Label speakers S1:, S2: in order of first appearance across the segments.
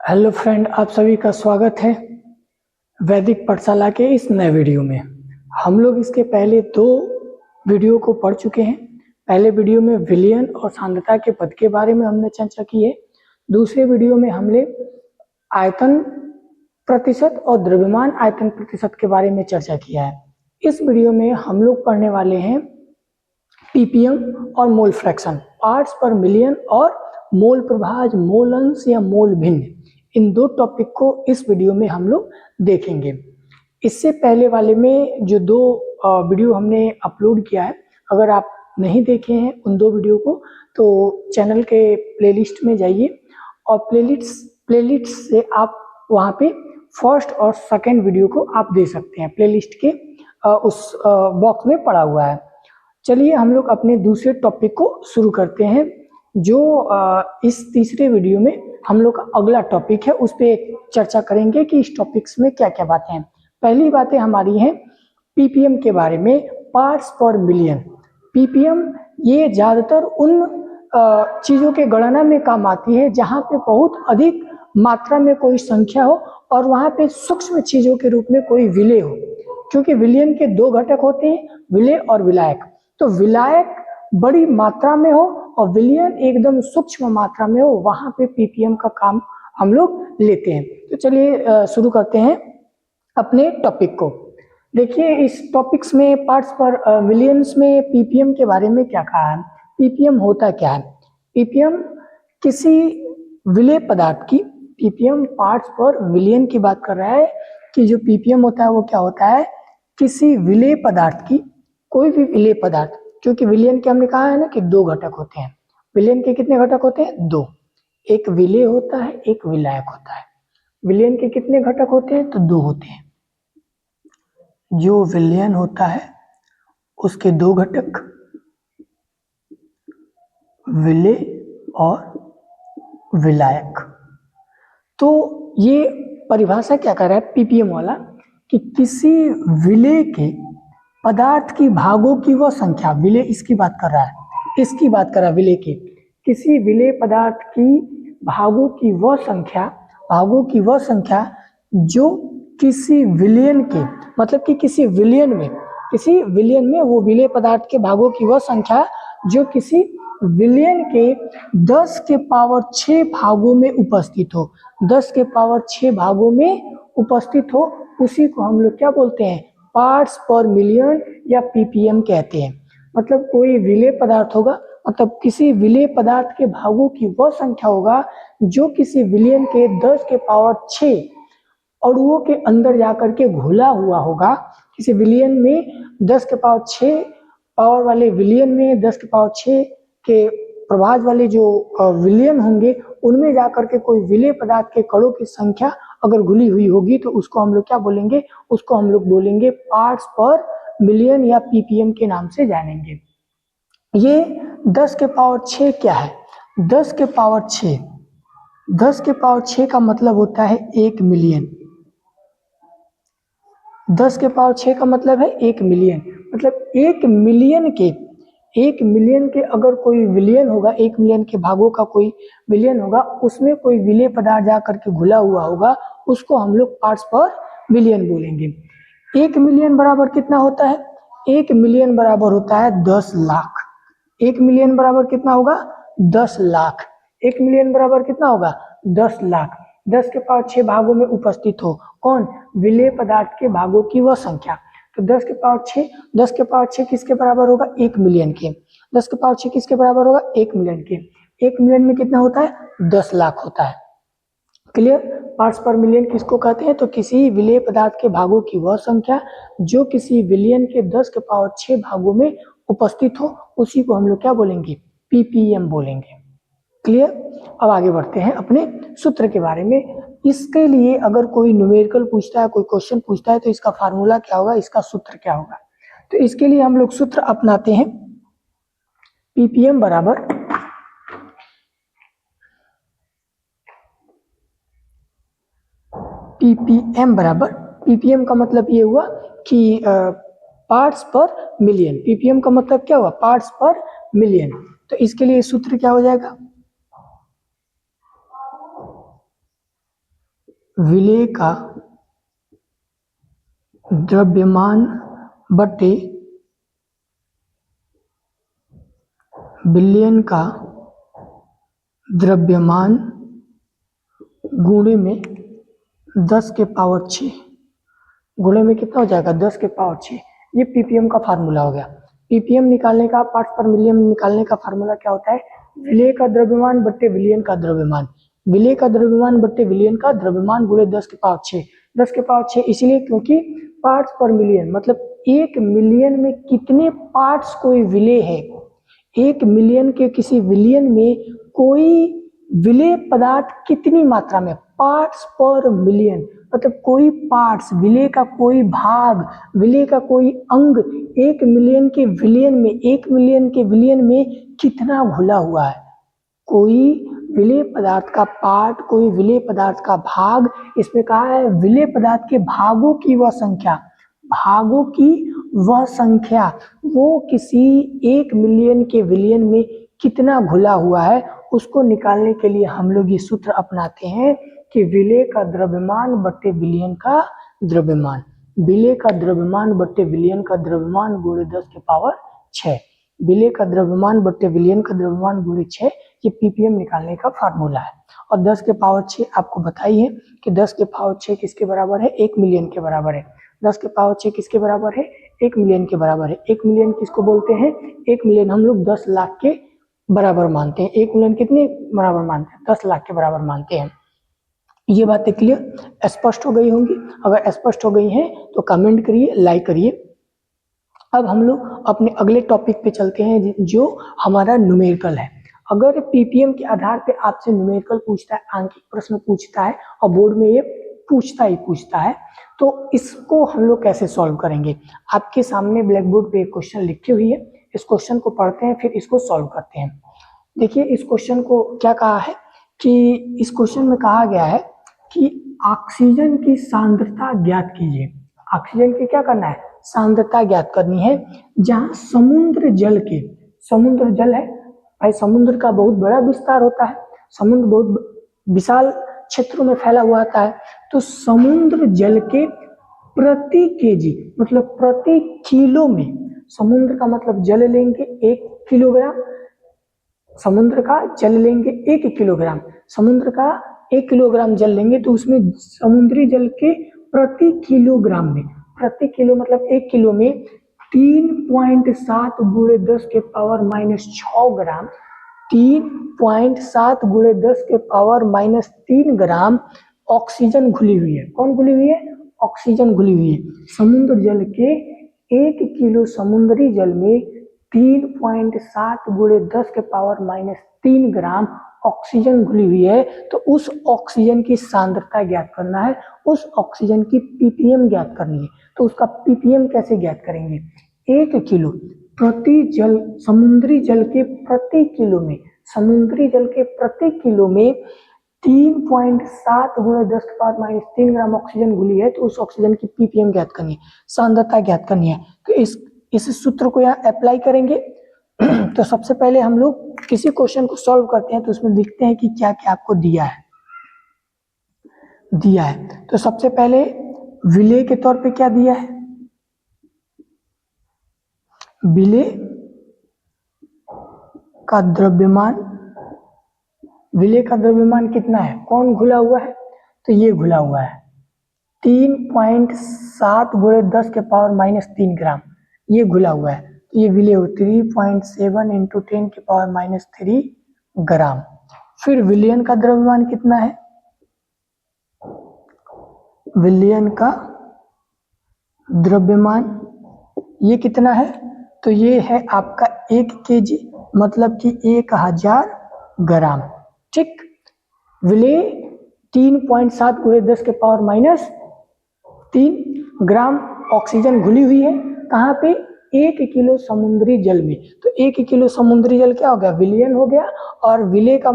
S1: Hello friend, आप सभी का स्वागत है वैदिक पाठशाला के इस नए वीडियो में। हम लोग इसके पहले दो वीडियो को पढ़ चुके हैं। पहले वीडियो में विलयन और सांद्रता के पद के बारे में हमने चर्चा की है। दूसरे वीडियो में हमने आयतन प्रतिशत और द्रव्यमान आयतन प्रतिशत के बारे में चर्चा किया है। इस वीडियो में हम लोग पढ़ने वाले हैं पीपीएम और मोल फ्रैक्शन, पार्ट्स पर मिलियन और मोल प्रभाज, मोल अंश या मोल भिन्न। इन दो टॉपिक को इस वीडियो में हम लोग देखेंगे। इससे पहले वाले में जो दो वीडियो हमने अपलोड किया है, अगर आप नहीं देखे हैं उन दो वीडियो को तो चैनल के प्लेलिस्ट में जाइए और प्लेलिस्ट से आप वहाँ पे फर्स्ट और सेकंड वीडियो को आप दे सकते हैं। प्लेलिस्ट के उस बॉक्स में पड़ा हुआ है। चलिए हम लोग अपने दूसरे टॉपिक को शुरू करते हैं, जो इस तीसरे वीडियो में हम लोग का अगला टॉपिक है। उस पर चर्चा करेंगे कि इस टॉपिक्स में क्या क्या बातें हैं। पहली बातें हमारी हैं पीपीएम के बारे में, पार्ट्स पर मिलियन। पीपीएम ये ज़्यादातर उन चीज़ों के गणना में काम आती है जहाँ पे बहुत अधिक मात्रा में कोई संख्या हो और वहाँ पे सूक्ष्म चीज़ों के रूप में कोई विलय हो, क्योंकि विलयन के दो घटक होते हैं, विलय और विलायक। तो विलायक बड़ी मात्रा में हो और विलयन एकदम सूक्ष्म मात्रा में हो, वहां पे पीपीएम का काम हम लोग लेते हैं। तो चलिए शुरू करते हैं अपने टॉपिक को। देखिए इस टॉपिक्स में पार्ट्स पर मिलियंस में पीपीएम के बारे में क्या कहा है। पीपीएम होता क्या है? पीपीएम किसी विलेय पदार्थ की, पीपीएम पार्ट्स पर मिलियन की बात कर रहा है कि जो पीपीएम होता है वो क्या होता है, किसी विलेय पदार्थ की, कोई भी विलेय पदार्थ, क्योंकि विलयन के हमने कहा है ना कि दो घटक होते हैं। विलयन के कितने घटक होते हैं? दो। एक विलेय होता है, एक विलायक होता है। विलयन के कितने घटक होते हैं? तो दो होते हैं। जो विलयन होता है उसके दो घटक, विलेय और विलायक। तो ये परिभाषा क्या कर रहा है पीपीएम वाला, कि किसी विलेय के पदार्थ की भागों की वह संख्या, विलेय इसकी बात कर रहा है, इसकी बात कर रहा है विलेय की, किसी विलेय पदार्थ की भागों की वह संख्या, भागों की वह संख्या जो किसी विलयन के, मतलब कि किसी विलयन में वो विलेय पदार्थ के भागों की वह संख्या जो किसी विलयन के 10 के पावर 6 भागों में उपस्थित हो, 10 के पावर 6 भागों में उपस्थित हो, उसी को हम लोग क्या बोलते हैं? पार्ट्स पर मिलियन या पीपीएम कहते हैं। मतलब कोई विलेय पदार्थ होगा, मतलब किसी विलेय पदार्थ के भागों की वह संख्या होगा जो किसी विलयन के 10 के पावर 6 अणुओं के अंदर जाकर के घुला हुआ होगा। किसी विलयन में 10 के पावर 6 पावर वाले विलयन में 10 के पावर 6 के प्रभाज वाले जो विलयन होंगे, उनमें जाकर के कोई विलेय पदार्थ के कणों की संख्या अगर घुली हुई होगी तो उसको हम लोग क्या बोलेंगे? उसको हम लोग बोलेंगे पार्ट्स पर मिलियन या पीपीएम के नाम से जानेंगे। ये 10 के पावर 6 क्या है? 10 के पावर 6, 10 के पावर 6 का मतलब होता है 1 मिलियन। 10 के पावर 6 का मतलब है 1 मिलियन। मतलब 1 मिलियन के अगर कोई विलयन होगा, 1 मिलियन के भागों का कोई विलयन होगा, उसमें कोई विलेय पदार्थ जा करके घुला हुआ होगा, उसको हम लोग पार्ट्स पर मिलियन बोलेंगे। 1 मिलियन बराबर कितना होता है? 1 मिलियन बराबर होता है 10 लाख। 1 मिलियन बराबर कितना होगा? 10 लाख। 1 मिलियन बराबर कितना होगा? 10 लाख। 10 के पावर 6 भागों में उपस्थित हो, कौन? विलेय पदार्थ के भागों की वह संख्या। तो 10 के पावर 6, 10 के पावर 6 किसके बराबर होगा? 1 मिलियन के। 10 के पावर 6 किसके बराबर होगा? 1 मिलियन के। 1 मिलियन में कितना होता है? 10 लाख होता है। क्लियर? पार्ट्स पर मिलियन किसको कहते हैं? तो किसी विलेय पदार्थ के भागों की वह संख्या जो किसी विलयन के 10 के पावर 6 भागों में उपस्थित हो, उसी को हम लोग क्या बोलेंगे? पीपीएम बोलेंगे। क्लियर? अब आगे बढ़ते हैं अपने सूत्र के बारे में। इसके लिए अगर कोई न्यूमेरिकल पूछता है, कोई क्वेश्चन पूछता है, तो इसका फार्मूला क्या होगा, इसका सूत्र क्या होगा? तो इसके लिए हम लोग सूत्र अपनाते हैं। पीपीएम बराबर पीपीएम का मतलब ये हुआ कि पार्ट्स पर मिलियन। पीपीएम का मतलब क्या हुआ? पार्ट्स पर मिलियन। तो इसके लिए सूत्र क्या हो जाएगा? विलेय का द्रव्यमान बटे विलयन का द्रव्यमान गुणे में 10 के पावर 6, गुणे में कितना हो जाएगा 10 के पावर 6। ये पीपीएम का फार्मूला हो गया। पीपीएम निकालने का, पार्ट्स पर मिलियन निकालने का फार्मूला क्या होता है? विलेय का द्रव्यमान बट्टे विलयन का द्रव्यमान, विलेय का द्रव्यमान बट्टे विलयन का द्रव्यमान गुणे 10 के पावर 6। 10 के पावर 6 इसलिए क्योंकि पार्ट्स पर मिलियन मतलब 1 मिलियन में कितने पार्ट्स कोई विलेय है। 1 मिलियन के किसी विलयन में कोई विलेय पदार्थ कितनी मात्रा में, पार्ट्स पर मिलियन मतलब कोई पार्ट्स, विलेय का कोई भाग, विलेय का कोई अंग 1 मिलियन के विलयन में, 1 मिलियन के विलयन में कितना घुला हुआ है। कोई विलेय पदार्थ का पार्ट, कोई विलेय पदार्थ का भाग, इसमें कहा है विलेय पदार्थ के भागों की वह संख्या, भागों की वह संख्या, वो किसी 1 मिलियन के विलयन में कितना घुला हुआ है, उसको निकालने के लिए हम लोग ये सूत्र अपनाते हैं कि विलेय का द्रव्यमान बट्टे विलयन का द्रव्यमान, विलेय का द्रव्यमान बट्टे विलयन का द्रव्यमान गुणे 10 के पावर 6, विलेय का द्रव्यमान बट्टे विलयन का द्रव्यमान गुणे 6, ये पीपीएम निकालने का फार्मूला है। और 10 के पावर 6 आपको बताई है कि 10 के पावर 6 किसके बराबर है? 1 मिलियन के बराबर है। 10 के पावर 6 किसके बराबर है? 1 मिलियन के बराबर है। 1 मिलियन किसको बोलते हैं? 1 मिलियन हम लोग 10 लाख के बराबर मानते हैं। 1 मिलियन कितने बराबर मानते हैं? 10 लाख के बराबर मानते हैं। ये बातें क्लियर, स्पष्ट हो गई होंगी? अगर स्पष्ट हो गई हैं तो कमेंट करिए, लाइक करिए। अब हम लोग अपने अगले टॉपिक पे चलते हैं जो हमारा न्यूमेरिकल है। अगर पीपीएम के आधार पे आपसे न्यूमेरिकल पूछता है, आंकिक प्रश्न पूछता है और बोर्ड में ये पूछता है, तो इसको हम लोग कैसे सॉल्व करेंगे? आपके सामने ब्लैक बोर्ड पे एक क्वेश्चन लिखी हुई है, इस क्वेश्चन को पढ़ते हैं फिर इसको सॉल्व करते हैं। देखिए इस क्वेश्चन को क्या कहा है कि इस क्वेश्चन में कहा गया है कि ऑक्सीजन की सांद्रता ज्ञात कीजिए। ऑक्सीजन की क्या करना है? सांद्रता ज्ञात करनी है। जहां समुद्र जल के, समुद्र जल है भाई, समुद्र का बहुत बड़ा विस्तार होता है, समुद्र बहुत विशाल क्षेत्रों में फैला हुआ होता है, तो समुद्र जल के प्रति केजी मतलब प्रति किलो में, समुद्र का मतलब जल लेंगे 1 किलोग्राम, समुद्र का जल लेंगे 1 किलोग्राम, समुद्र का 1 किलोग्राम जल लेंगे तो उसमें समुद्री जल के प्रति किलोग्राम में, प्रति किलो मतलब 1 किलो में 3.7 गुणे 10 के पावर माइनस 6 ग्राम, 3.7 गुणे 10 के पावर माइनस 3 ग्राम ऑक्सीजन घुली हुई है। कौन घुली हुई है? ऑक्सीजन घुली हुई है। समुद्र जल के 1 किलो समुद्री जल में 3.7 गुणे 10 के पावर माइनस 3 ग्राम ऑक्सीजन घुली हुई है। तो उस ऑक्सीजन की सांद्रता ज्ञात करना है, उस ऑक्सीजन की पीपीएम ज्ञात करनी है। तो उसका पीपीएम कैसे ज्ञात करेंगे? 1 किलो प्रति जल, समुद्री जल के प्रति किलो में, समुद्री जल के प्रति किलो में 3.7 गुणे 10 के पावर माइनस 3 ग्राम ऑक्सीजन घुली है, तो उस ऑक्सीजन की पीपीएम ज्ञात करनी है, सांद्रता ज्ञात करनी है। तो इस सूत्र को यहाँ अप्लाई करेंगे। तो सबसे पहले हम लोग किसी क्वेश्चन को सॉल्व करते हैं तो उसमें देखते हैं कि क्या क्या आपको दिया है। तो सबसे पहले विलेय के तौर पे क्या दिया है? विलेय का द्रव्यमान, विलेय का द्रव्यमान कितना है? कौन घुला हुआ है? तो ये घुला हुआ है 3.7 गुणे 10 के पावर माइनस 3 ग्राम, ये घुला हुआ है। तो ये विलेय 3.7 इंटू 10 के पावर माइनस 3 ग्राम। फिर विलयन का द्रव्यमान कितना है? विलयन का द्रव्यमान ये कितना है? तो ये है आपका 1 केजी मतलब कि 1000 ग्राम। ठीक, विलेय 3.7 गुणे 10 के पावर माइनस 3 ग्राम ऑक्सीजन घुली हुई है। कहाँ पे? 1 किलो समुद्री जल में। तो 1 किलो समुद्री जल क्या हो गया? विलयन हो गया। और विलेय का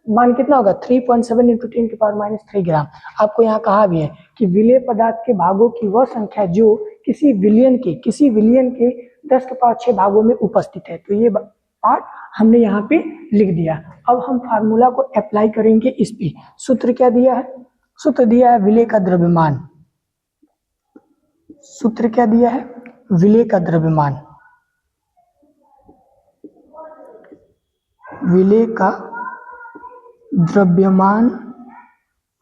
S1: मान कितना होगा? 3.7 इंटू 10 के पावर माइनस 3 ग्राम। आपको यहाँ कहा भी है कि विलेय पदार्थ के भागों की वह संख्या जो किसी विलयन के 10 के पावर 6 भागों में उपस्थित है। तो ये पार्ट हमने यहाँ पे लिख दिया। अब हम फार्मूला को अप्लाई करेंगे इस पे। सूत्र क्या दिया है? सूत्र दिया है विलेय का द्रव्यमान, सूत्र क्या दिया है, विलेय का द्रव्यमान, विलेय का द्रव्यमान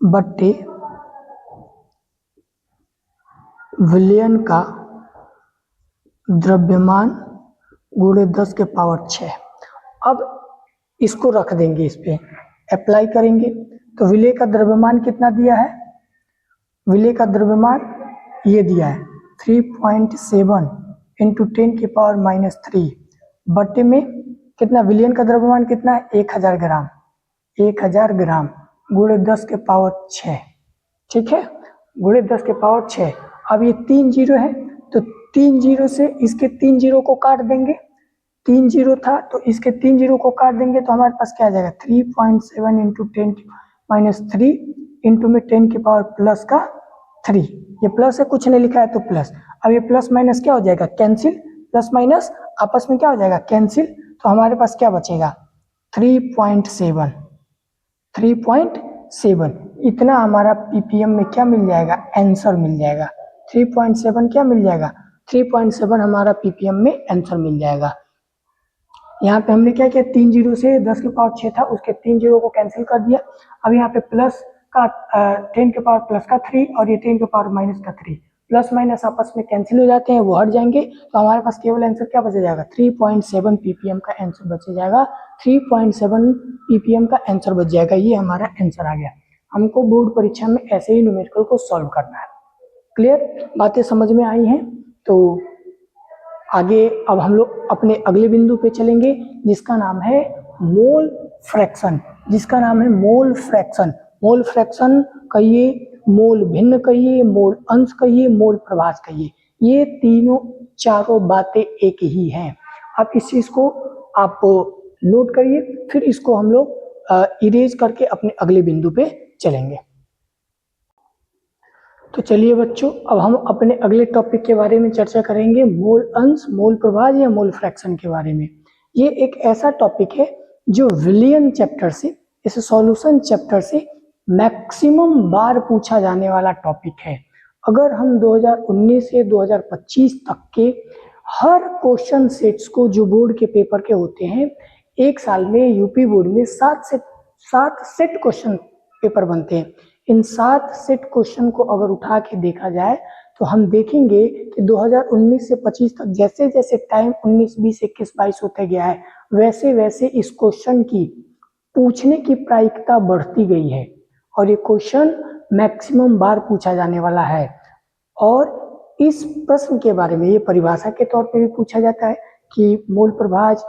S1: बट्टे विलयन का द्रव्यमान गुणे 10 के पावर 6। अब इसको रख देंगे, इस पे अप्लाई करेंगे। तो विलेय का द्रव्यमान कितना दिया है, विलेय का द्रव्यमान ये दिया है 3.7 इंटू 10 की पावर -3 बट्टे में कितना, विलयन का द्रव्यमान कितना है 1000 ग्राम, 1000 ग्राम गुणे 10 के पावर 6, ठीक है, गुणे 10 के पावर 6। अब ये 3 जीरो है तो 3 जीरो से इसके 3 जीरो को काट देंगे, 3 जीरो था तो इसके 3 जीरो को काट देंगे तो हमारे पास क्या आ जाएगा 3.7 इंटू 10 -3 इंटू में 10 की पावर प्लस का 3, ये प्लस है कुछ नहीं लिखा है तो प्लस। अब ये प्लस माइनस क्या हो जाएगा कैंसिल, प्लस माइनस आपस में क्या हो जाएगा कैंसिल, तो हमारे पास क्या बचेगा 3.7, 3.7 इतना हमारा पीपीएम में क्या मिल जाएगा, आंसर मिल जाएगा। 3.7 क्या मिल जाएगा, 3.7 हमारा पीपीएम में आंसर मिल जाएगा। यहाँ पे हमने क्या किया, 3 जीरो से 10 के पावर 6 था उसके 3 जीरो को कैंसिल कर दिया। अब यहाँ पे प्लस का 10 के पावर प्लस का 3 और ये 10 के पावर माइनस का 3, प्लस माइनस आपस में कैंसिल हो जाते हैं, वो हट जाएंगे तो हमारे पास केवल आंसर क्या बच जाएगा 3.7 पीपीएम का आंसर बच जाएगा, 3.7 पीपीएम का आंसर बच जाएगा। ये हमारा आंसर आ गया। हमको बोर्ड परीक्षा में ऐसे ही न्यूमेरिकल को सॉल्व करना है। क्लियर, बातें समझ में आई हैं? तो आगे अब हम लोग अपने अगले बिंदु पे चलेंगे जिसका नाम है मोल फ्रैक्शन, जिसका नाम है मोल फ्रैक्शन। मोल फ्रैक्शन कहिए, मोल भिन्न कहिए, मोल अंश कहिए, मोल प्रभाज कहिए, ये तीनों चारों बातें एक ही हैं। अब इस चीज को आप नोट करिए, फिर इसको हम लोग इरेज करके अपने अगले बिंदु पे चलेंगे। तो चलिए बच्चों, अब हम अपने अगले टॉपिक के बारे में चर्चा करेंगे, मोल अंश, मोल प्रभाज या मोल फ्रैक्शन के बारे में। ये एक ऐसा टॉपिक है जो विलियन चैप्टर से, इस सॉल्यूशन चैप्टर से मैक्सिमम बार पूछा जाने वाला टॉपिक है। अगर हम 2019 से 2025 तक के हर क्वेश्चन सेट्स को जो बोर्ड के पेपर के होते हैं, एक साल में यूपी बोर्ड में 7 सेट क्वेश्चन पेपर बनते हैं। इन 7 सेट क्वेश्चन को अगर उठा के देखा जाए तो हम देखेंगे कि 2019 से 25 तक जैसे जैसे टाइम 19, 20, 21, 22 होते गया है, वैसे वैसे इस क्वेश्चन की पूछने की प्रायिकता बढ़ती गई है और ये क्वेश्चन मैक्सिमम बार पूछा जाने वाला है। और इस प्रश्न के बारे में ये परिभाषा के तौर पे भी पूछा जाता है कि मूल प्रभाज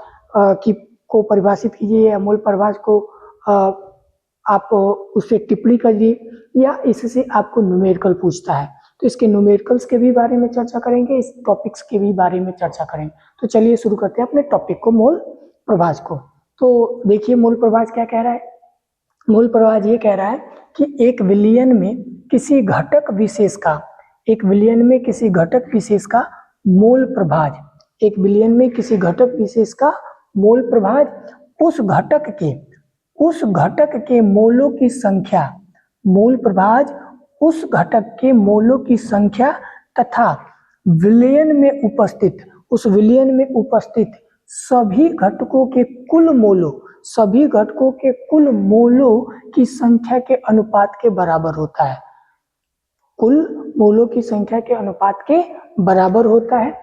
S1: को परिभाषित कीजिए या मूल प्रभाज को आप उससे टिप्पणी करिए, या इससे आपको न्यूमेरिकल पूछता है तो इसके न्यूमेरिकल्स के भी बारे में चर्चा करेंगे, इस टॉपिक्स के भी बारे में चर्चा करेंगे। तो चलिए शुरू करते हैं अपने टॉपिक को, मूल प्रभाज को। तो देखिए मूल प्रभाज क्या कह रहा है, मूल प्रभाज ये कह रहा है कि एक विलयन में किसी घटक विशेष का, एक विलयन में किसी घटक विशेष का मोल प्रभाज, एक विलयन में किसी घटक विशेष का मोल प्रभाज उस घटक के मोलों की संख्या, मोल प्रभाज उस घटक के मोलों की संख्या तथा विलयन में उपस्थित, उस विलयन में उपस्थित सभी घटकों के कुल मोलों, सभी घटकों के कुल मोलों की संख्या के अनुपात के बराबर होता है, कुल मोलों की संख्या के अनुपात के बराबर होता है।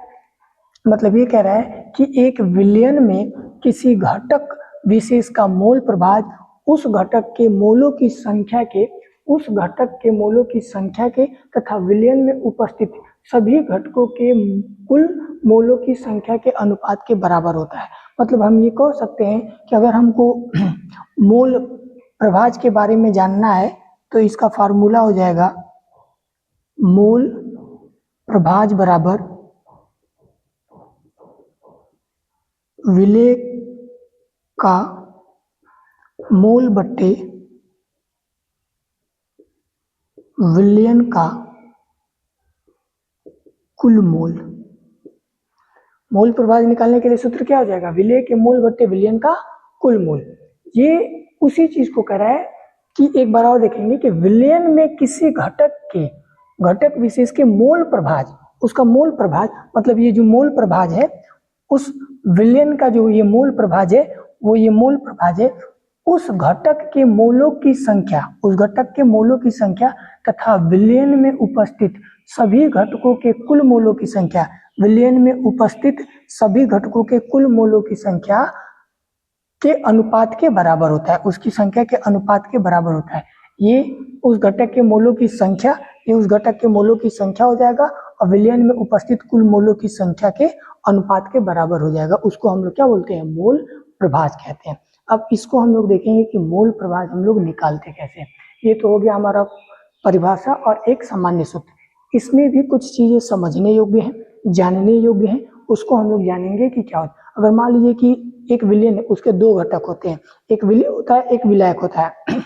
S1: मतलब ये कह रहा है कि एक विलयन में किसी घटक विशेष का मोल प्रभाज उस घटक के मोलों की संख्या के, उस घटक के मोलों की संख्या के तथा विलयन में उपस्थित सभी घटकों के कुल मोलों की संख्या के अनुपात के बराबर होता है। मतलब हम ये कह सकते हैं कि अगर हमको मोल प्रभाज के बारे में जानना है तो इसका फार्मूला हो जाएगा मोल प्रभाज बराबर विलेय का मोल बट्टे विलयन का कुल मोल। मोल प्रभाज निकालने के लिए सूत्र क्या हो जाएगा, विलेय के मोल बट्टे विलयन का कुल मोल। ये उसी चीज को कह रहा है कि एक बार और देखेंगे कि विलयन में किसी घटक विशेष के मोल प्रभाज, उसका मोल प्रभाज मतलब ये जो मोल प्रभाज है उस विलयन का जो ये मोल प्रभाज है वो ये मोल प्रभाज है उस घटक के मोलों की संख्या, उस घटक के मोलों की संख्या तथा विलयन में उपस्थित सभी घटकों के कुल मोलों की संख्या, विलयन में उपस्थित सभी घटकों के कुल मोलों की संख्या के अनुपात के बराबर होता है, उसकी संख्या के अनुपात के बराबर होता है। ये उस घटक के मोलों की संख्या, ये उस घटक के मोलों की संख्या हो जाएगा और विलयन में उपस्थित कुल मोलों की संख्या के अनुपात के बराबर हो जाएगा। उसको हम लोग क्या बोलते हैं? मोल प्रभाज कहते हैं। अब इसको हम लोग देखेंगे कि मोल प्रभाज हम लोग निकालते कैसे। ये तो हो गया हमारा परिभाषा और एक सामान्य सूत्र। इसमें भी कुछ चीजें समझने योग्य हैं, जानने योग्य हैं, उसको हम लोग जानेंगे कि क्या होता है। अगर मान लीजिए कि एक विलयन है, उसके दो घटक होते हैं, एक विलय होता है, एक विलायक होता है।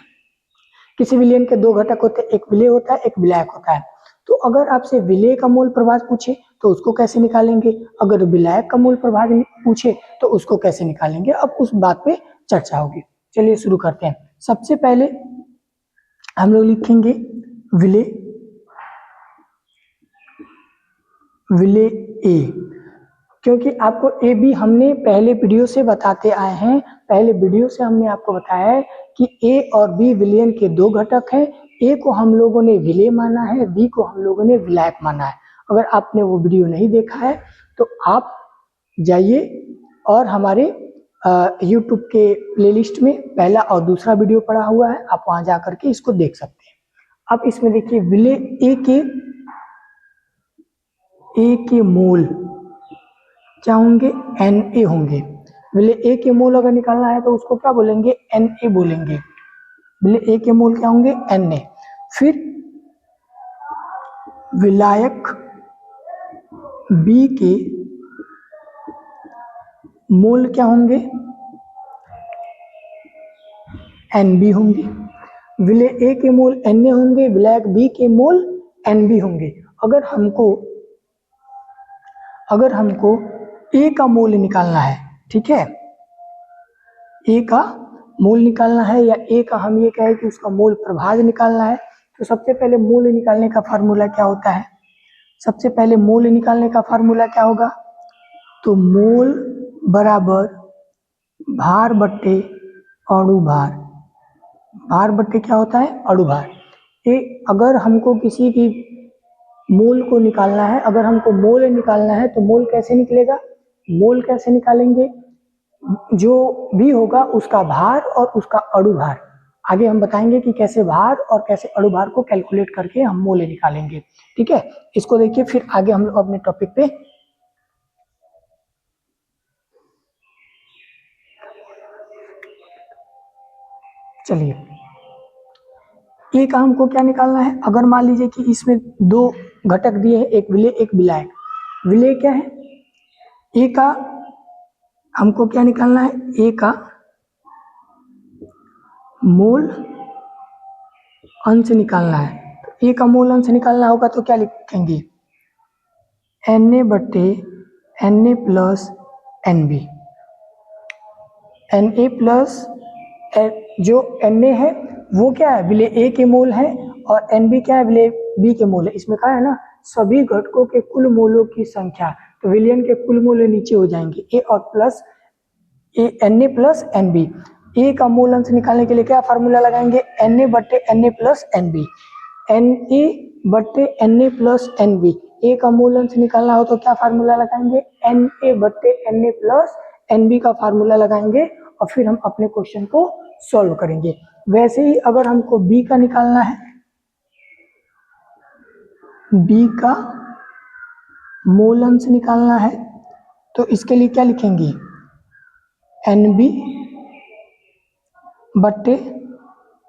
S1: किसी विलयन के दो घटक होते हैं, एक विलय होता है, एक विलायक होता है। तो अगर आपसे विलय का मोल प्रभाज पूछे तो उसको कैसे निकालेंगे, अगर विलायक का मोल प्रभाज पूछे तो उसको कैसे निकालेंगे, अब उस बात पे चर्चा होगी। चलिए शुरू करते हैं। सबसे पहले हम लोग लिखेंगे विलय ए, क्योंकि आपको ए बी हमने पहले वीडियो से बताते आए हैं। पहले वीडियो से हमने आपको बताया है कि ए और बी विलयन के दो घटक हैं। ए को हम लोगों ने विलय माना है, बी को हम लोगों ने विलायक माना है। अगर आपने वो वीडियो नहीं देखा है तो आप जाइए और हमारे YouTube के प्लेलिस्ट में पहला और दूसरा वीडियो पड़ा हुआ है, आप वहां जाकर के इसको देख सकते हैं। अब इसमें देखिए विलय ए के मोल क्या होंगे? Na होंगे। विलय ए के मोल अगर निकालना है तो उसको क्या बोलेंगे? Na बोलेंगे। विलय ए के मोल क्या होंगे? Na। फिर विलायक बी के मोल क्या होंगे? Nb होंगे। विलय ए के मोल Na होंगे, विलायक बी के मोल Nb होंगे। अगर हमको ए का मोल निकालना है, ठीक है, ए का मोल निकालना है या ए का हम ये कहें कि उसका मोल प्रभाज निकालना है, तो सबसे पहले मोल निकालने का फार्मूला क्या होता है? सबसे पहले मोल निकालने का फार्मूला क्या होगा? तो मोल बराबर भार बट्टे अणु भार। भार बट्टे क्या होता है? अणु भार। अगर हमको किसी की मोल को निकालना है, अगर हमको मोल निकालना है तो मोल कैसे निकलेगा? मोल कैसे निकालेंगे? जो भी होगा उसका भार और उसका अणु भार, आगे हम बताएंगे कि कैसे भार और कैसे अणु भार को कैलकुलेट करके हम मोल निकालेंगे। ठीक है, इसको देखिए, फिर आगे हम लोग अपने टॉपिक पे चलिए। ए का हमको क्या निकालना है? अगर मान लीजिए कि इसमें दो घटक दिए हैं, एक विलय एक विलायक। विलय क्या है? ए का हमको क्या निकालना है? ए का मोल अंश निकालना है। तो ए का मोल अंश निकालना होगा तो क्या लिखेंगे? Na बट्टे Na plus Nb। Na plus जो Na है वो क्या है? विलय ए के मोल है, और Nb क्या है? विलय बी के मोल है। इसमें कहा है ना सभी घटकों के कुल मोलों की संख्या, तो विलयन के कुल मोल नीचे हो जाएंगे, ए और प्लस Na प्लस Nb। ए का मोल अंश निकालने के लिए क्या फार्मूला लगाएंगे? Na बट्टे Na प्लस Nb। Na बट्टे Na प्लस Nb। ए का मोल अंश निकालना हो तो क्या फार्मूला लगाएंगे? Na बट्टे Na प्लस Nb का फार्मूला लगाएंगे और फिर हम अपने क्वेश्चन को सॉल्व करेंगे। वैसे ही अगर हमको बी का निकालना है, बी का मोल अंश निकालना है, तो इसके लिए क्या लिखेंगे? Nb बट्टे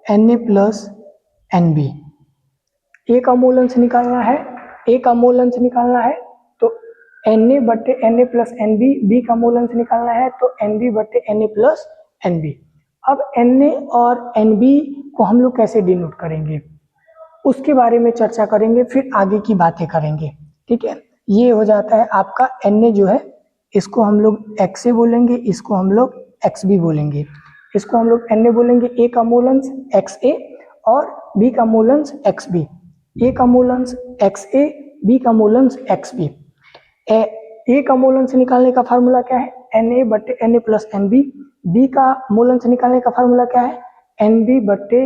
S1: Na प्लस Nb। ए का मोल अंश निकालना है, ए का मोल अंश निकालना है तो Na बट्टे Na प्लस Nb। बी का मोल अंश निकालना है तो Nb बट्टे Na प्लस Nb। अब Na और Nb को हम लोग कैसे डिनोट करेंगे उसके बारे में चर्चा करेंगे, फिर आगे की बातें करेंगे। ठीक है, ये हो जाता है आपका Na जो है, इसको हम लोग XA बोलेंगे, इसको हम लोग XB बोलेंगे। इसको हम लोग Na बोलेंगे, ए का मोल अंश XA और बी का मोल अंश एक्स बी, ए का मोल अंश एक्स ए, बी का मोल अंश एक्स बी। ए का मोल अंश निकालने का फार्मूला क्या है, एन ए बटे N A plus N B. B का मोल अंश निकालने का फार्मूला क्या है, एन बी बटे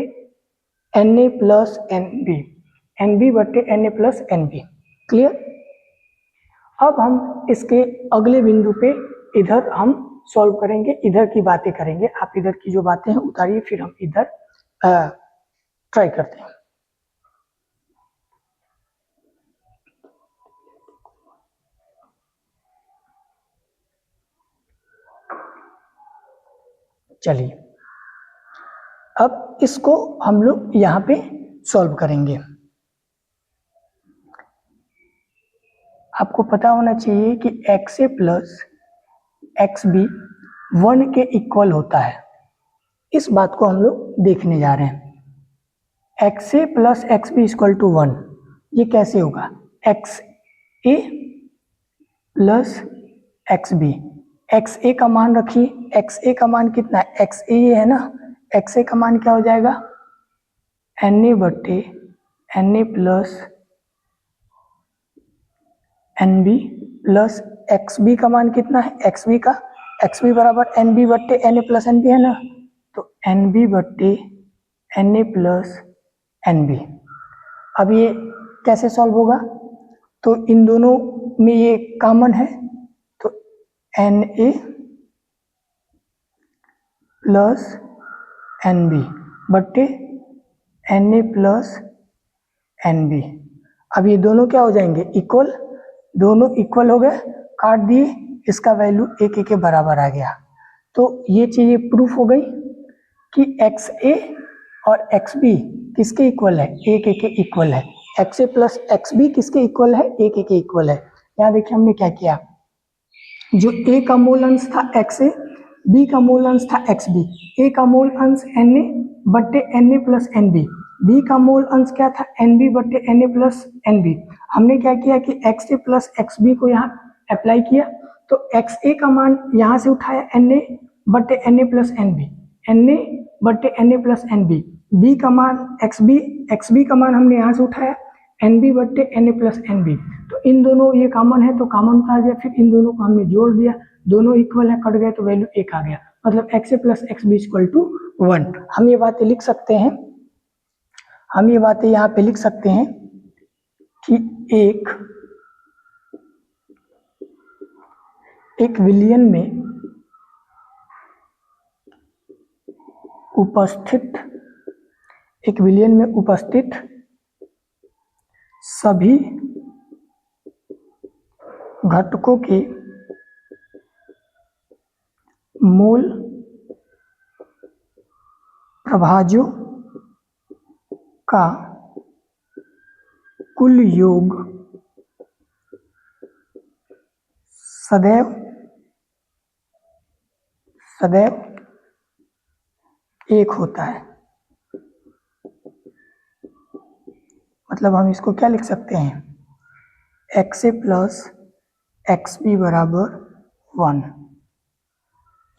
S1: N A plus N B, N B बटे N A plus N B. Clear. अब हम इसके अगले बिंदु पे इधर हम सॉल्व करेंगे, इधर की बातें करेंगे। आप इधर की जो बातें हैं उतारिए, फिर हम इधर ट्राई करते हैं। चलिए अब इसको हम लोग यहाँ पे सॉल्व करेंगे। आपको पता होना चाहिए कि X A plus X B 1 के इक्वल होता है। इस बात को हम लोग देखने जा रहे हैं। X A plus X B equal to 1, ये कैसे होगा, X A plus X B. X A का मान रखिए, एक्स ए का मान कितना है, एक्स ए ये है ना, एक्स ए का मान क्या हो जाएगा, एन ए बटे N A plus N B plus X B का मान कितना है, एक्स बी का, एक्स बी बराबर एन बी बट्टे N A plus N B है ना, तो एन बी बट्टे N A plus N B. अब ये कैसे सॉल्व होगा, तो इन दोनों में ये कॉमन है, तो N A plus N B बट्टे N A plus N B. अब ये दोनों क्या हो जाएंगे, इक्वल, दोनों इक्वल हो गए, काट दिए, इसका वैल्यू एक एक के बराबर आ गया। तो ये चीज़ प्रूफ हो गई कि एक्स ए और एक्स बी किसके इक्वल है, एक एक के इक्वल है। X A plus X B किसके इक्वल है, एक एक के इक्वल है। यहाँ देखिए हमने क्या किया, जो ए का मोल अंश था एक्स ए, बी का मोल अंश था एक्स बी, ए का मोल अंश एन ए बट्टे N A plus N B, B का मोल अंश क्या था, एन बी बट्टे N A plus N B. हमने क्या किया कि X A plus X B को यहाँ अप्लाई किया, तो एक्स ए का मान यहाँ से उठाया एन ए बट्टे N A plus N B, N A बट्टे N A plus N B. B का मान एक्स बी का मान हमने यहाँ से उठाया एन बी बट्टे N A plus N B. तो इन दोनों ये कॉमन है तो कॉमन उतार दिया, फिर इन दोनों को हमने जोड़ दिया, दोनों इक्वल है, कट गए तो वैल्यू एक आ गया, मतलब X A plus X B equal to 1। हम ये बातें लिख सकते हैं, हम ये बातें यहाँ पे लिख सकते हैं कि एक विलयन में उपस्थित सभी घटकों के मूल प्रभाज्यों का कुल योग सदैव एक होता है। मतलब हम इसको क्या लिख सकते हैं, X A plus X B बराबर 1।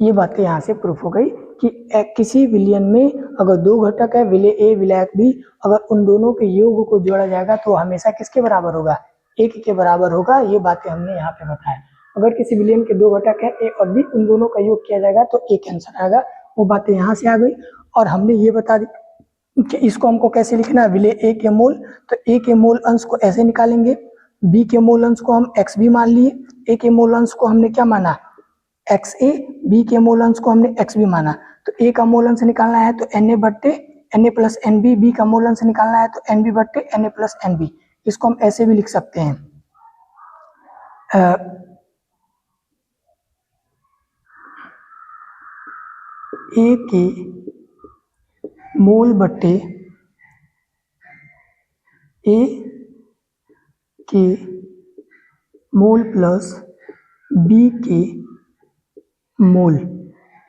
S1: ये बातें यहाँ से प्रूफ हो गई कि किसी विलयन में अगर दो घटक है, विलय ए विलय बी, अगर उन दोनों के योग को जोड़ा जाएगा तो हमेशा किसके बराबर होगा, एक के बराबर होगा। ये बातें हमने यहाँ पे बताया। अगर किसी विलयन के दो घटक है ए और बी, उन दोनों का योग किया जाएगा तो एक आंसर आएगा। वो बातें यहाँ से आ गई। और हमने ये बता दी कि इसको हमको कैसे लिखना है, विलय ए के मोल, तो ए के मोल अंश को ऐसे निकालेंगे, बी के मोल अंश को हम एक्स बी मान लिए, ए के मोल अंश को हमने क्या माना, एक्स ए, बी के मोल अंश को हमने एक्स बी माना। तो ए का मोल अंश निकालना है तो एन ए बट्टे N A plus N B, B का मोल अंश निकालना है तो एन बी बट्टे N A plus N B. इसको हम ऐसे भी लिख सकते हैं, ए के मोल बट्टे ए के मोल प्लस बी के मोल।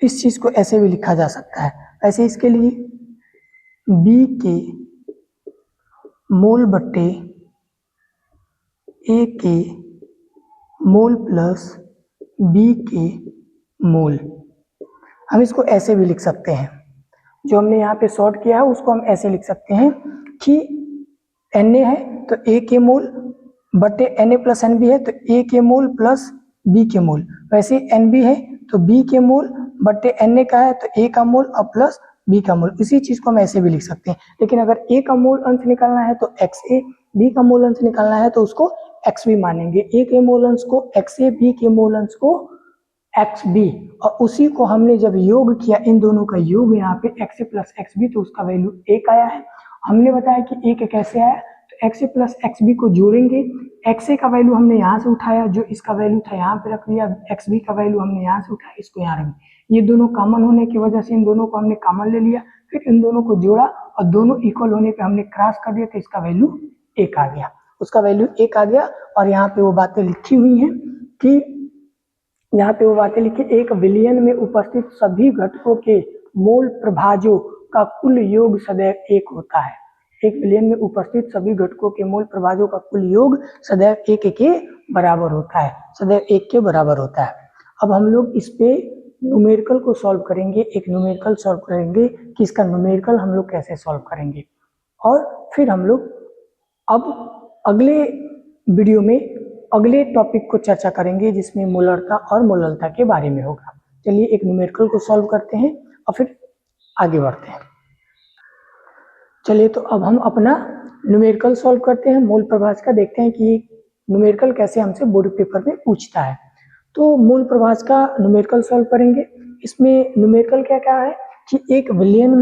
S1: इस चीज को ऐसे भी लिखा जा सकता है। ऐसे इसके लिए बी के मोल बट्टे ए के मोल प्लस बी के मोल। हम इसको ऐसे भी लिख सकते हैं, जो हमने यहाँ पे शॉर्ट किया है उसको हम ऐसे लिख सकते हैं कि Na है तो A के मोल बटे Na प्लस NB है तो A के मोल प्लस B के मोल, वैसे NB है तो B के मोल बटे Na का है तो A का मोल और प्लस B का मोल। इसी चीज को हम ऐसे भी लिख सकते हैं, लेकिन अगर A का मोल अंश निकालना है तो XA, B का मोल अंश निकालना है तो उसको XB मानेंगे। A के मोल अंश को XA, B के मोल अंश को XB, और उसी को हमने जब योग किया इन दोनों का योग यहाँ पे XA प्लस XB तो उसका वैल्यू 1 आया है। हमने बताया कि 1 कैसे आया, तो XA प्लस XB को जोड़ेंगे। XA का वैल्यू हमने यहाँ से उठाया, जो इसका वैल्यू था यहाँ पे रख दिया, XB का वैल्यू हमने यहाँ से उठाया, इसको यहाँ रख दिया। ये दोनों कॉमन होने की वजह से इन दोनों को हमने कॉमन ले लिया, फिर इन दोनों को जोड़ा और दोनों इक्वल होने पे हमने क्रॉस कर दिया तो इसका वैल्यू 1 आ गया, उसका वैल्यू 1 आ गया। और यहाँ पे वो बातें लिखी हुई हैं कि यहाँ पे वो बातें लिखी, एक विलयन में उपस्थित सभी घटकों के मोल प्रभाजों का कुल योग सदैव 1 होता है। एक विलयन में उपस्थित सभी घटकों के मोल प्रभाजों का कुल योग सदैव 1 के बराबर होता है, सदैव 1 के बराबर होता है। अब हम लोग इस पे न्यूमेरिकल को सॉल्व करेंगे, एक न्यूमेरिकल सॉल्व करेंगे कि इसका न्यूमेरिकल हम लोग कैसे सॉल्व करेंगे, और फिर हम लोग अब अगले वीडियो में अगले टॉपिक को चर्चा करेंगे जिसमें मोलरता और मोललता के बारे में होगा। चलिए एक न्यूमेरिकल को सॉल्व करते हैं और फिर आगे बढ़ते हैं। चलिए तो अब हम अपना न्यूमेरिकल सॉल्व करते हैं मोल प्रभाज का, देखते हैं कि न्यूमेरिकल कैसे हमसे बोर्ड पेपर में पूछता है। तो मोल प्रभाज का न्यूमेरिकल सॉल्व करेंगे। इसमें न्यूमेरिकल क्या क्या है कि एक विलयन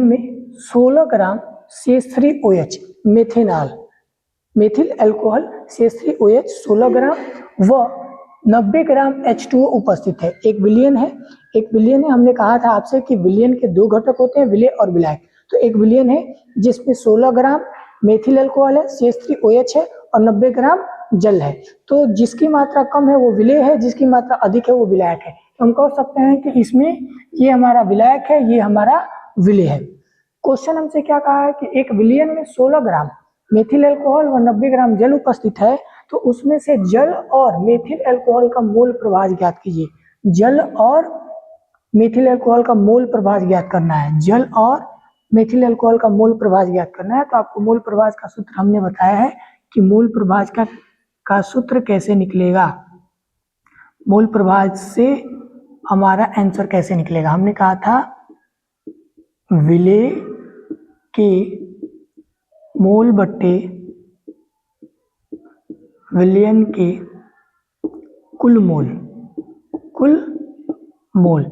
S1: में 16 ग्राम CH3OH मेथिल अल्कोहल CH3OH 16 ग्राम व 90 ग्राम H2O उपस्थित है। एक विलयन है, हमने कहा था आपसे कि विलयन के दो घटक होते हैं, विलेय और विलायक। तो एक विलयन है जिसमें 16 ग्राम मेथिल अल्कोहल है, CH3OH है और 90 ग्राम जल है। तो जिसकी मात्रा कम है वो विलेय है, जिसकी मात्रा अधिक है वो विलायक है। तो हम कह सकते हैं कि इसमें ये हमारा विलायक है, ये हमारा विलेय है। क्वेश्चन हमसे क्या कहा है कि एक विलयन में 16 ग्राम मेथिल अल्कोहल व 90 ग्राम जल उपस्थित है, तो उसमें से जल और मेथिल अल्कोहल का मोल प्रभाज ज्ञात कीजिए। जल और मेथिल अल्कोहल का मोल प्रभाज ज्ञात करना है, जल और मेथिल अल्कोहल का मोल प्रभाज ज्ञात करना है। तो आपको मोल प्रभाज का सूत्र हमने बताया है कि मोल प्रभाज का सूत्र कैसे निकलेगा, मोल प्रभाज से हमारा आंसर कैसे निकलेगा। हमने कहा था विलेय के मोल बट्टे विलयन के कुल मोल,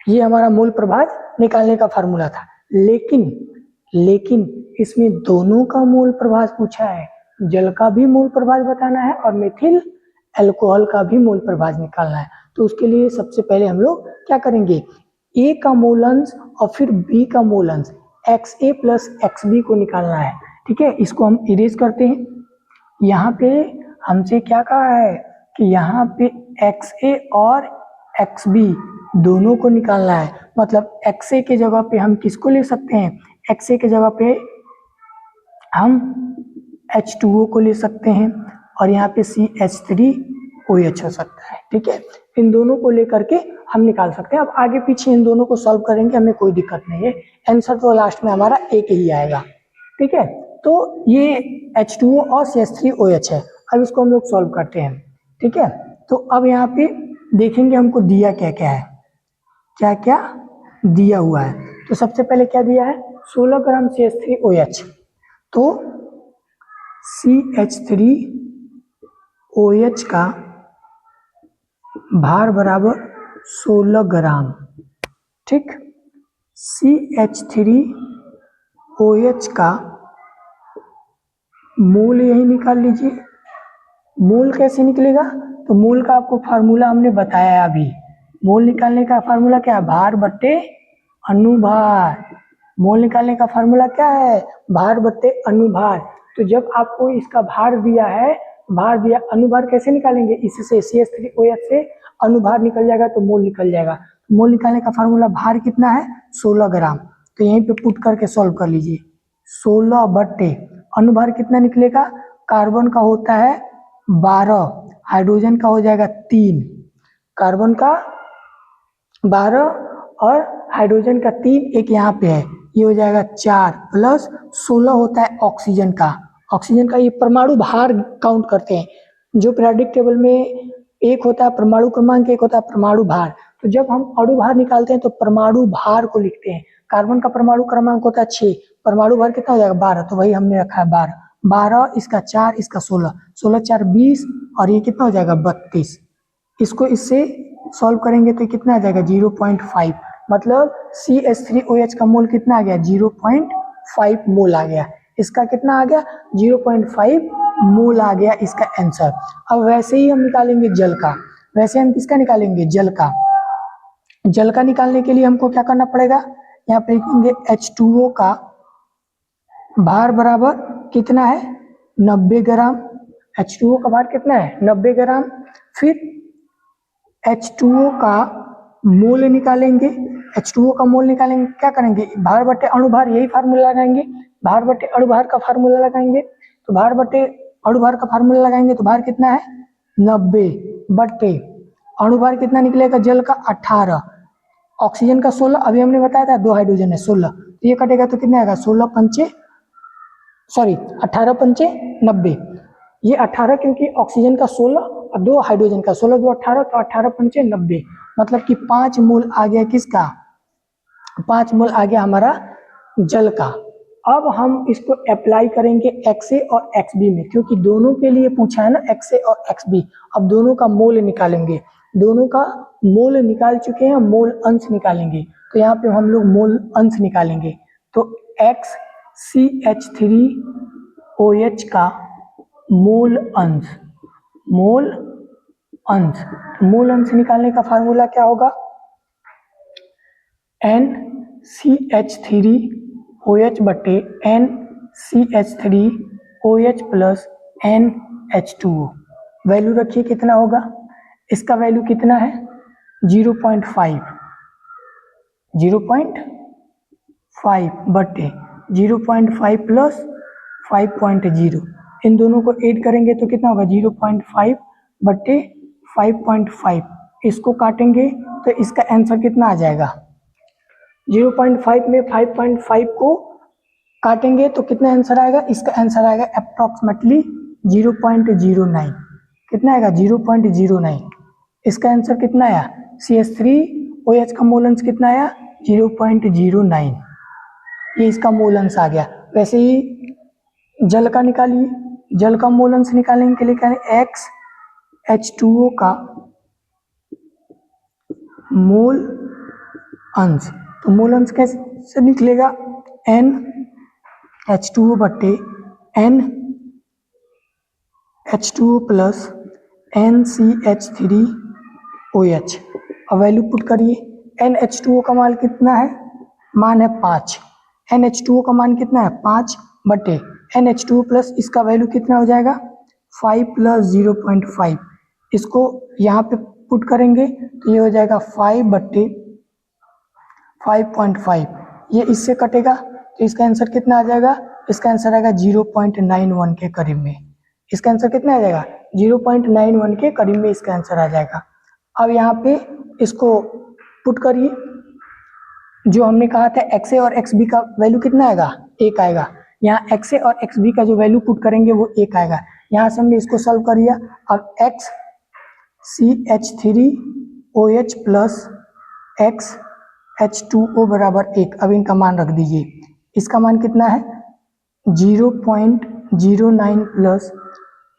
S1: ये हमारा मोल प्रभाज निकालने का फार्मूला था। लेकिन इसमें दोनों का मोल प्रभाज पूछा है, जल का भी मोल प्रभाज बताना है और मेथिल अल्कोहल का भी मोल प्रभाज निकालना है। तो उसके लिए सबसे पहले हम लोग क्या करेंगे, A का मोल अंश और फिर B का मोल अंश XA प्लस XB को निकालना है। ठीक है, इसको हम इरेज करते हैं। यहाँ पे हमसे क्या कहा है कि यहाँ पे XA और XB दोनों को निकालना है। मतलब XA के जगह पे हम किसको ले सकते हैं, XA के जगह पे हम H2O को ले सकते हैं और यहाँ पे CH3OH हो सकता है। ठीक है, इन दोनों को लेकर के हम निकाल सकते हैं। अब आगे पीछे इन दोनों को सॉल्व करेंगे, हमें कोई दिक्कत नहीं है, आंसर तो लास्ट में हमारा एक ही आएगा। ठीक है, तो ये H2O और CH3OH है। अब इसको हम लोग सॉल्व करते हैं। ठीक है, तो अब यहाँ पे देखेंगे हमको दिया क्या क्या है, क्या क्या दिया हुआ है। तो सबसे पहले क्या दिया है, 16 ग्राम CH3OH, तो CH3OH का भार बराबर 16 ग्राम। ठीक, CH3OH का मोल यही निकाल लीजिए। मोल कैसे निकलेगा, तो मोल का आपको फार्मूला हमने बताया है अभी। मोल निकालने का फार्मूला क्या है, भार बट्टे अनुभार। मोल निकालने का फार्मूला क्या है, भार बट्टे अनुभार। तो जब आपको इसका भार दिया है, भार दिया, अनुभार कैसे निकालेंगे, इससे CH3OH से अनुभार निकल जाएगा तो मोल निकल जाएगा। मोल निकालने का फार्मूला भार कितना है, 16 ग्राम। तो यहीं पे पुट करके सॉल्व कर लीजिए। 16 बट्टे अनुभार कितना निकलेगा, कार्बन का होता है 12, हाइड्रोजन का हो जाएगा 3, कार्बन का 12 और हाइड्रोजन का 3, एक यहाँ पे है, ये हो जाएगा 4 प्लस 16 होता है ऑक्सीजन का। ऑक्सीजन का ये परमाणु भार काउंट करते हैं, जो पीरियोडिक टेबल में एक होता है परमाणु क्रमांक, एक होता है परमाणु भार। तो जब हम अणु भार निकालते हैं तो परमाणु भार को लिखते हैं। कार्बन का परमाणु क्रमांक होता है 6, परमाणु भार कितना हो जाएगा 12, तो वही हमने रखा है 12। 12 इसका 4 इसका 16, 16 4 20 और ये कितना हो जाएगा 32। इसको इससे सॉल्व करेंगे तो कितना आ जाएगा 0.5, मतलब CH3OH का मोल कितना आ गया 0.5 मोल आ गया। इसका कितना आ गया 0.5 मोल आ गया इसका आंसर। अब वैसे ही हम निकालेंगे जल का। वैसे हम किसका निकालेंगे जल का। जल का निकालने के लिए हमको क्या करना पड़ेगा, यहाँ पे लिखेंगे H2O का भार बराबर कितना है 90 ग्राम। H2O का भार कितना है 90 ग्राम। फिर H2O का मोल निकालेंगे। H2O का मोल निकालेंगे, क्या करेंगे भार बटे अणुभार, यही फार्मूला लगाएंगे। भार बटे अणुभार का फार्मूला लगाएंगे, तो भार बटे अणुभार का फार्मूला लगाएंगे तो भार कितना है 90 बटे अणुभार कितना निकलेगा जल का 18, ऑक्सीजन का 16, अभी हमने बताया था 2 हाइड्रोजन है 16, तो ये कटेगा तो कितना आएगा 18 पंचे 90। ये 18 क्योंकि ऑक्सीजन का 16 और 2 हाइड्रोजन का 16, 2 18, तो 18 पंचे 90, मतलब कि 5 मोल आ गया किसका, 5 मोल आ गया हमारा जल का। अब हम इसको अप्लाई करेंगे XA और XB में, क्योंकि दोनों के लिए पूछा है ना XA और XB। अब दोनों का मोल निकालेंगे, दोनों का मोल निकाल चुके हैं, मोल अंश निकालेंगे। तो यहाँ पे हम लोग मोल अंश निकालेंगे, तो CH3OH का मोल अंश, मोल अंश, तो मोल अंश निकालने का फार्मूला क्या होगा NCH3OH बटे NCH3OH प्लस NH2O। वैल्यू रखिए कितना होगा, इसका वैल्यू कितना है 0.5, 0.5 बटे 0.5 प्लस 5.0, इन दोनों को ऐड करेंगे तो कितना होगा 0.5 बटे 5.5, इसको काटेंगे तो इसका आंसर कितना आ जाएगा 0.5 में 5.5 को काटेंगे तो कितना आंसर आएगा, इसका आंसर आएगा अप्रॉक्सीमेटली 0.09। कितना आएगा 0.09। इसका आंसर कितना आया, CH3OH का मोल अंश कितना आया 0.09, ये इसका मोल अंश आ गया। वैसे ही जल का निकालिए, जल का मोल अंश निकालने के लिए क्या है XH2O का मोल अंश, तो मोल अंश कैसे निकलेगा NH2O बटे NH2O प्लस NCH3OH। अब वैल्यू पुट करिए, NH2O का मान कितना है, मान है 5, NH2O का मान कितना है 5 बटे NH2O प्लस इसका वैल्यू कितना हो जाएगा 5 प्लस 0.5, इसको यहाँ पे पुट करेंगे तो ये हो जाएगा 5 बटे 5.5, ये इससे कटेगा तो इसका आंसर कितना आ जाएगा, इसका आंसर आएगा 0.91 के करीब में। इसका आंसर कितना आ जाएगा 0.91 के करीब में इसका आंसर आ जाएगा। अब यहाँ पे इसको पुट करिए, जो हमने कहा था XA और XB का वैल्यू कितना आएगा 1 आएगा, यहाँ XA और XB का जो वैल्यू पुट करेंगे वो 1 आएगा। यहाँ से हमने इसको सॉल्व कर लिया। अब XCH3OH प्लस XH2O बराबर 1, अब इनका मान रख दीजिए, इसका मान कितना है 0.09 प्लस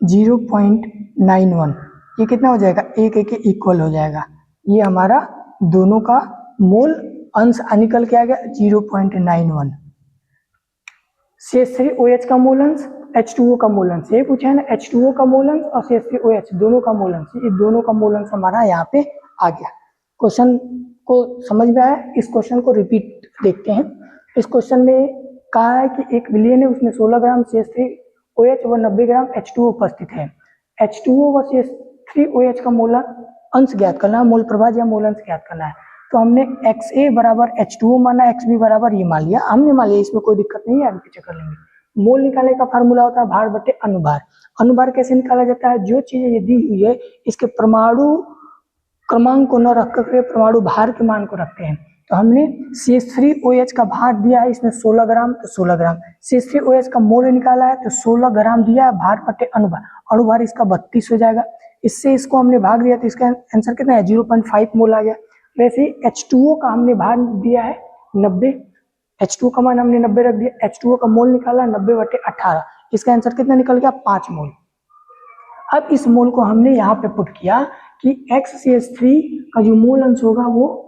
S1: 0.91, ये कितना हो जाएगा 1 के इक्वल हो जाएगा। ये हमारा दोनों का मोल अंश निकल के आ गया 0.91। CH3OH का मोल अंश, H2O का मोल अंश, ये पूछा है ना H2O का मोल अंश और CH3OH दोनों का मोल अंश, ये दोनों का मोल अंश हमारा यहाँ पे आ गया। क्वेश्चन को समझ में आया, इस क्वेश्चन को रिपीट देखते हैं। इस क्वेश्चन में कहा है कि एक विलयन है, उसमें 16 ग्राम CH3OH व 90 ग्राम H2O उपस्थित है। H2O व CH3OH का मोल अंश ज्ञात करना है, मोल प्रभाज या मोल अंश ज्ञात करना है। तो हमने XA बराबर H2O माना, XB बराबर ये मान लिया, हमने मान लिया, इसमें कोई दिक्कत नहीं है, आगे पीछे कर लेंगे। मोल निकालने का फार्मूला होता है भार बटे अनुभार। अनुभार कैसे निकाला जाता है, जो चीजें ये दी हुई है इसके परमाणु क्रमांक को न रख कर परमाणु भार के मान को रखते हैं। तो हमने CH3OH का भार दिया है इसमें 16 ग्राम, तो 16 ग्राम। CH3OH का मोल निकाला है तो 16 ग्राम दिया है, भार बटे अणुभार, अणुभार इसका 32 हो जाएगा। इससे इसको हमने भाग दिया तो इसका आंसर कितना है, 0.5 मोल आ गया। वैसे ही H2O का हमने भार दिया है 90, H2O का मान हमने 90 रख दिया, H2O का मोल निकाला 90 बटे 18, इसका आंसर कितना निकल गया, 5 मोल। अब इस मोल को हमने यहाँ पे पुट किया कि XCH3 का जो मोल अंश होगा वो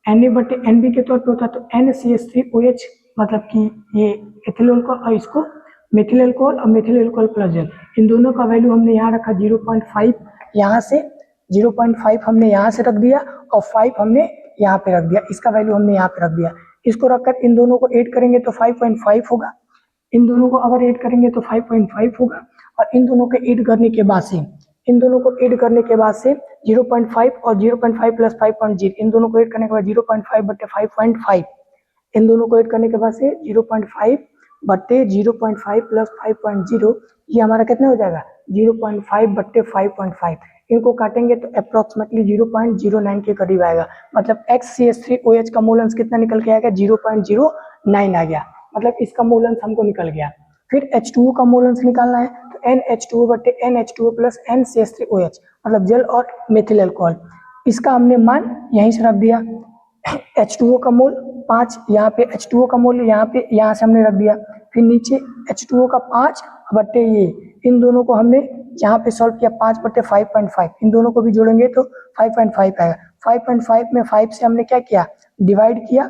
S1: Na बटे Nb के तौर पे होता है, तो NCH3OH मतलब कि ये एथिल अल्कोहल और इसको मेथिल अल्कोहल और मेथिल अल्कोहल प्लस जल, इन दोनों का वैल्यू हमने यहाँ रखा 0.5, यहाँ से 0.5 हमने यहाँ से रख दिया और 5 हमने यहाँ पे रख दिया, इसका वैल्यू हमने यहाँ पे रख दिया। इसको रखकर इन दोनों को ऐड करेंगे तो 5.5 होगा, इन दोनों को अगर ऐड करेंगे तो 5.5 होगा, और इन दोनों को ऐड करने के बाद से 0.5 और 0.5 प्लस 5.0, इन दोनों को ऐड करने के बाद 0.5 बटे 5.5, इन दोनों को ऐड करने के बाद से 0.5 बटे 0.5 प्लस 5.0, ये हमारा कितना हो जाएगा, 0.5 बटे 5.5। इनको काटेंगे तो अप्रोक्सीमेटली 0.09 के करीब आएगा, मतलब XCH3OH का मोल अंश कितना निकल के आएगा, 0.09 आ गया, मतलब इसका मोल अंश हमको निकल गया। फिर H2O का मोल अंश निकालना है तो NH2O बटे NH2O प्लस NCH3OH मतलब जल और मेथिल अल्कोहल, इसका हमने मान यहीं से रख दिया। H2O का मोल 5, यहाँ पे H2O का मोल यहाँ से हमने रख दिया, फिर नीचे H2O का 5 बटे ये, इन दोनों को हमने यहाँ पे सॉल्व किया 5 बटे 5.5, इन दोनों को भी जोड़ेंगे तो 5.5 आएगा। 5.5 में 5 से हमने क्या किया, डिवाइड किया,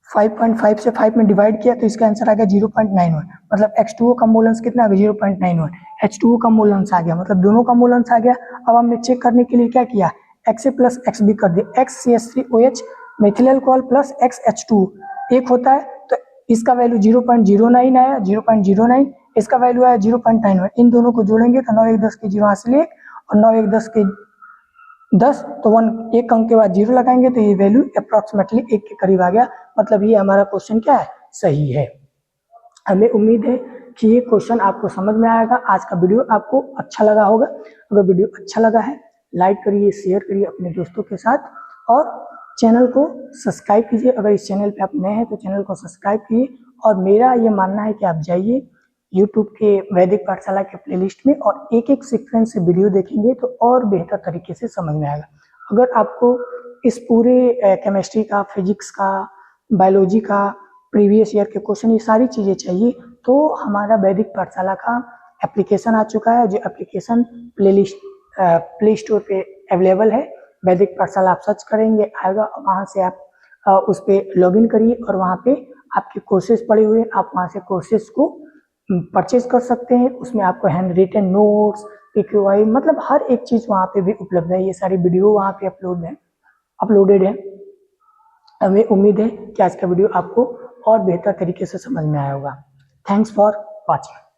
S1: 5.5 से 5 में डिवाइड किया तो इसका आंसर आ गया 0.91, मतलब H2O का मोल अंश कितना आ गया, 0.91, H2O का मोल अंश आ गया, मतलब दोनों का मोल अंश आ गया। अब हमने चेक करने के लिए क्या किया, XA प्लस XB कर दिया, XCH3OH methyl alcohol plus XH2 एक होता है तो इसका वैल्यू 0.09 आया, 0.09, इसका वैल्यू आया 0.91, इन दोनों को जोड़ेंगे तो 9 1 10 के 0 हासिल 1 और 9 1 10 के 10, तो 1 एक अंक के बाद 0 लगाएंगे तो ये वैल्यू अप्रोक्सीमेटली 1 के करीब आ गया, मतलब ये हमारा क्वेश्चन क्या है, सही है। हमें उम्मीद है कि ये क्वेश्चन आपको समझ में आएगा। आज का वीडियो आपको अच्छा लगा होगा, अगर वीडियो अच्छा लगा है लाइक करिए, शेयर करिए अपने दोस्तों के साथ और चैनल को सब्सक्राइब कीजिए। अगर इस चैनल पे आप नए हैं तो चैनल को सब्सक्राइब कीजिए, और मेरा ये मानना है कि आप जाइए YouTube के वैदिक पाठशाला के प्लेलिस्ट में और एक एक सीक्वेंस से वीडियो देखेंगे तो और बेहतर तरीके से समझ में आएगा। अगर आपको इस पूरे केमिस्ट्री का, फिजिक्स का, बायोलॉजी का प्रीवियस ईयर के क्वेश्चन, ये सारी चीज़ें चाहिए तो हमारा वैदिक पाठशाला का एप्लीकेशन आ चुका है, जो एप्लीकेशन प्ले स्टोर पे अवेलेबल है। वैदिक पाठशाला आप सर्च करेंगे आएगा, वहाँ से आप उस पर लॉगिन करिए और वहाँ पे आपके कोर्सेज पड़े हुए, आप वहाँ से कोर्सेज को परचेज कर सकते हैं। उसमें आपको हैंड रिटन नोट्स, PQI मतलब हर एक चीज़ वहाँ पे भी उपलब्ध है, ये सारी वीडियो वहाँ पे अपलोडेड है। हमें उम्मीद है कि आज का वीडियो आपको और बेहतर तरीके से समझ में आया होगा। Thanks for watching.